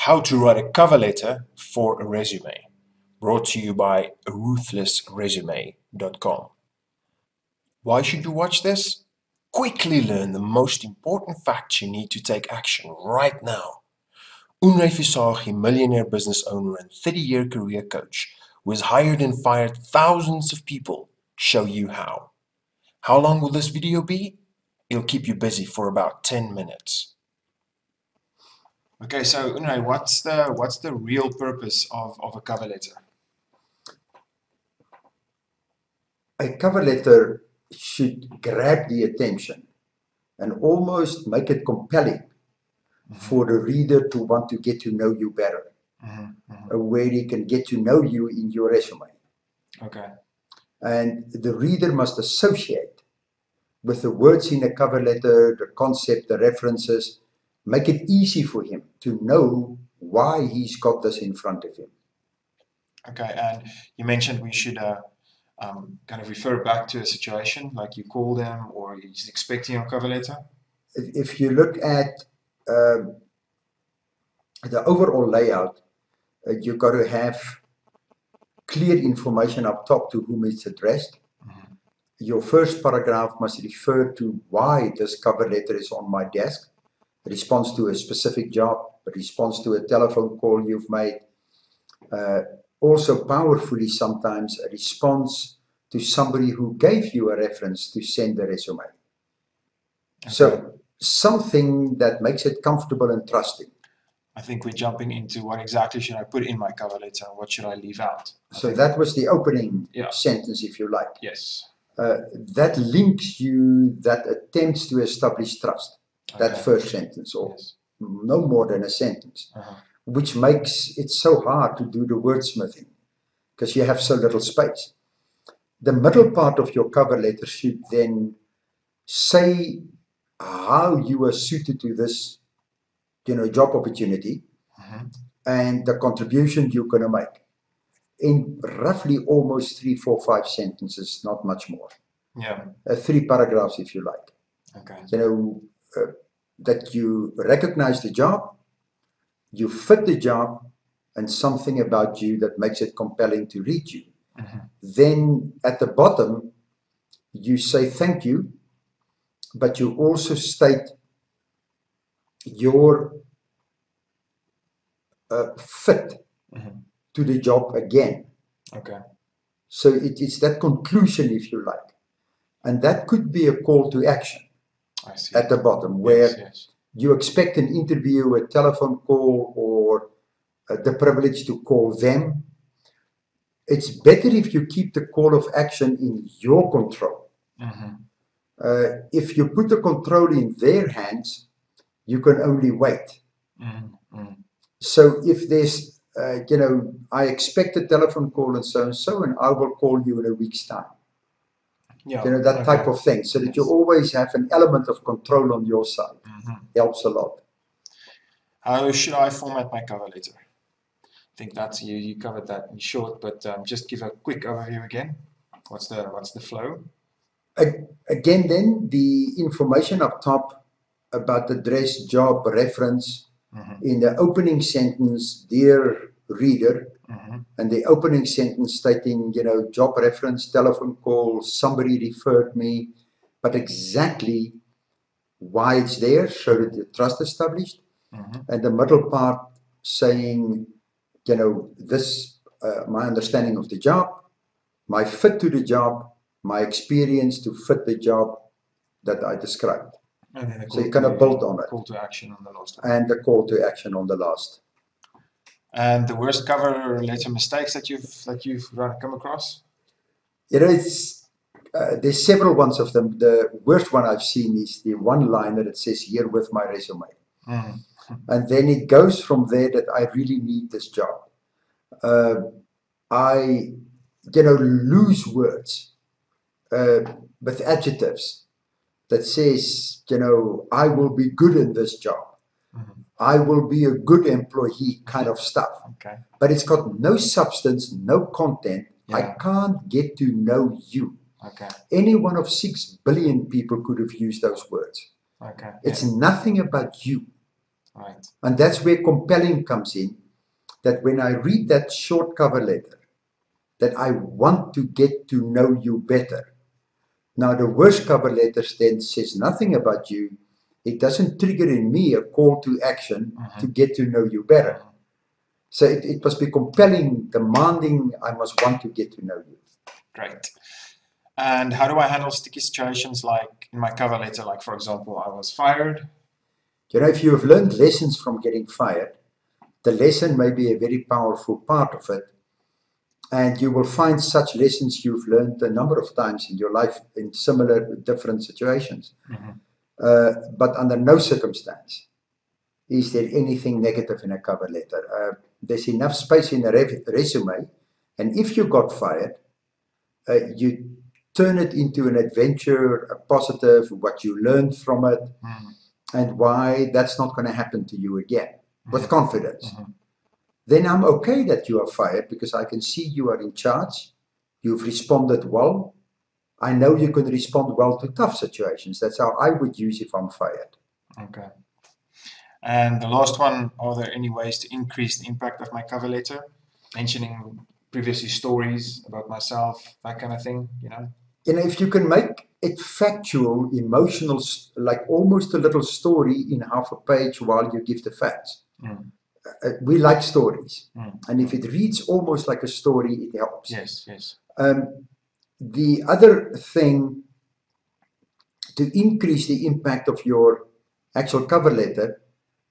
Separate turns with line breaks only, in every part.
How to write a cover letter for a resume. Brought to you by ruthlessresume.com. Why should you watch this? Quickly learn the most important facts you need to take action right now. Unai Visagi, millionaire business owner and 30-year career coach, who has hired and fired thousands of people, show you how. How long will this video be? It'll keep you busy for about 10 minutes. Okay, so Unai, what's the real purpose of a cover letter?
A cover letter should grab the attention and almost make it compelling for the reader to want to get to know you better, where he can get to know you in your resume.
Okay.
And the reader must associate with the words in a cover letter, the concept, the references, make it easy for him to know why he's got this in front of him.
Okay, and you mentioned we should kind of refer back to a situation, like you call them or he's expecting your cover letter.
If you look at the overall layout, you've got to have clear information up top to whom it's addressed. Your first paragraph must refer to why this cover letter is on my desk. A response to a specific job, a response to a telephone call you've made. Also powerfully sometimes a response to somebody who gave you a reference to send a resume. Okay. So something that makes it comfortable and trusting.
I think we're jumping into what exactly should I put in my cover letter and what should I leave out.
So that was the opening sentence, if you like.
Yes.
That links you, that attempts to establish trust. That first sentence, or no more than a sentence, which makes it so hard to do the wordsmithing because you have so little space. The middle part of your cover letter should then say how you are suited to this, job opportunity and the contribution you're going to make in roughly almost 3, 4, 5 sentences, not much more.
Yeah.
3 paragraphs, if you like.
Okay.
That you recognize the job, you fit the job, and something about you that makes it compelling to read you. Then at the bottom, you say thank you, but you also state your fit to the job again.
Okay.
So it's that conclusion, if you like. And that could be a call to action.
I see.
At the bottom, where you expect an interview, a telephone call, or the privilege to call them. It's better if you keep the call of action in your control. If you put the control in their hands, you can only wait. So if there's, I expect a telephone call and so, and I will call you in a week's time.
Yeah,
that type of thing, so that you always have an element of control on your side. Helps a lot.
How should I format my cover letter? I think that's you covered that in short, but just give a quick overview again. What's the flow?
Again, then the information up top about address, job, reference. In the opening sentence, dear reader, and the opening sentence stating, job reference, telephone call, somebody referred me, but exactly why it's there, so that the trust established. And the middle part saying, this, my understanding of the job, my fit to the job, my experience to fit the job that I described. So you kind of build on it.
Call to action on the last.
And the call to action on the last.
And the worst cover letter mistakes that you've come across?
There's several ones of them. The worst one I've seen is the one liner that says here with my resume. And then it goes from there that I really need this job. I lose words with adjectives that says, I will be good in this job. I will be a good employee kind of stuff.
Okay.
But it's got no substance, no content. I can't get to know you.
Okay.
Any one of 6 billion people could have used those words.
Okay.
It's nothing about you.
Right.
And that's where compelling comes in, that when I read that short cover letter, that I want to get to know you better. Now, the worst cover letter then says nothing about you. It doesn't trigger in me a call to action to get to know you better. So it must be compelling, demanding, I must want to get to know you.
Great. And how do I handle sticky situations like in my cover letter, like for example, I was fired?
You know, if you have learned lessons from getting fired, the lesson may be a very powerful part of it. And you will find such lessons you've learned a number of times in your life in similar, different situations. But under no circumstance is there anything negative in a cover letter. There's enough space in a resume, and if you got fired, you turn it into an adventure, a positive, what you learned from it, and why that's not going to happen to you again, with confidence. Then I'm okay that you are fired because I can see you are in charge. You've responded well. I know you can respond well to tough situations. That's how I would use if I'm fired.
Okay. And the last one, are there any ways to increase the impact of my cover letter? Mentioning previously stories about myself, that kind of thing, you know?
You know, if you can make it factual, emotional, like almost a little story in half a page while you give the facts. We like stories. And if it reads almost like a story, it helps.
Yes, yes.
The other thing to increase the impact of your actual cover letter,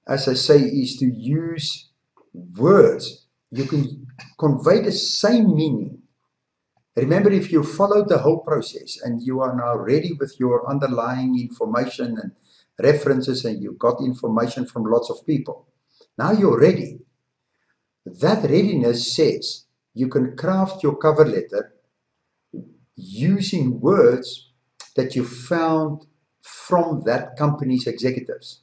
as I say, is to use words. You can convey the same meaning. Remember, if you followed the whole process and you are now ready with your underlying information and references and you got information from lots of people, now you're ready. That readiness says you can craft your cover letter using words that you found from that company's executives,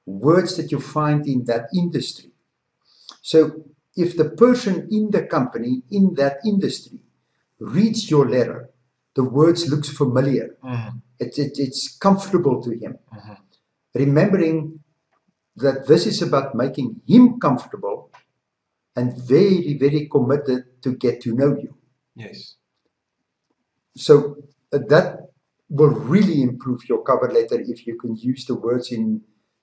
words that you find in that industry. So if the person in the company, in that industry, reads your letter, the words looks familiar. It's comfortable to him. Remembering that this is about making him comfortable and very, very committed to get to know you.
Yes.
So that will really improve your cover letter if you can use the words in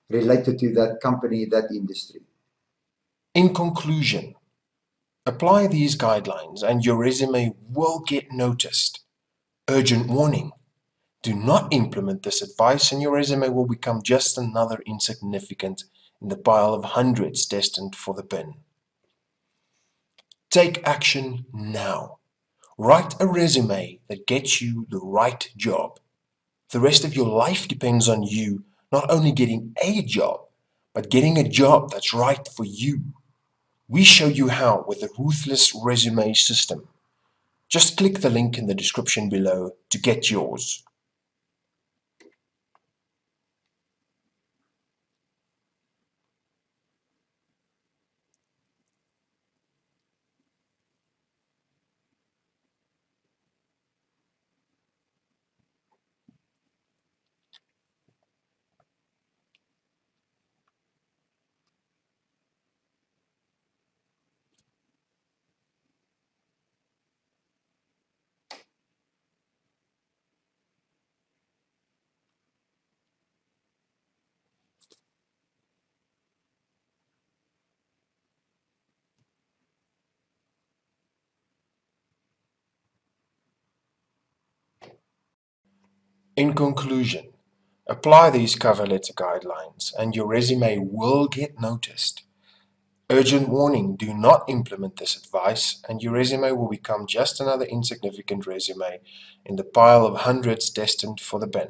related to that company, that industry.
In conclusion, apply these guidelines and your resume will get noticed. Urgent warning. Do not implement this advice and your resume will become just another insignificant in the pile of hundreds destined for the bin. Take action now. Write a resume that gets you the right job. The rest of your life depends on you not only getting a job, but getting a job that's right for you. We show you how with the Ruthless Resume System. Just click the link in the description below to get yours. In conclusion, apply these cover letter guidelines and your resume will get noticed. Urgent warning, do not implement this advice and your resume will become just another insignificant resume in the pile of hundreds destined for the bin.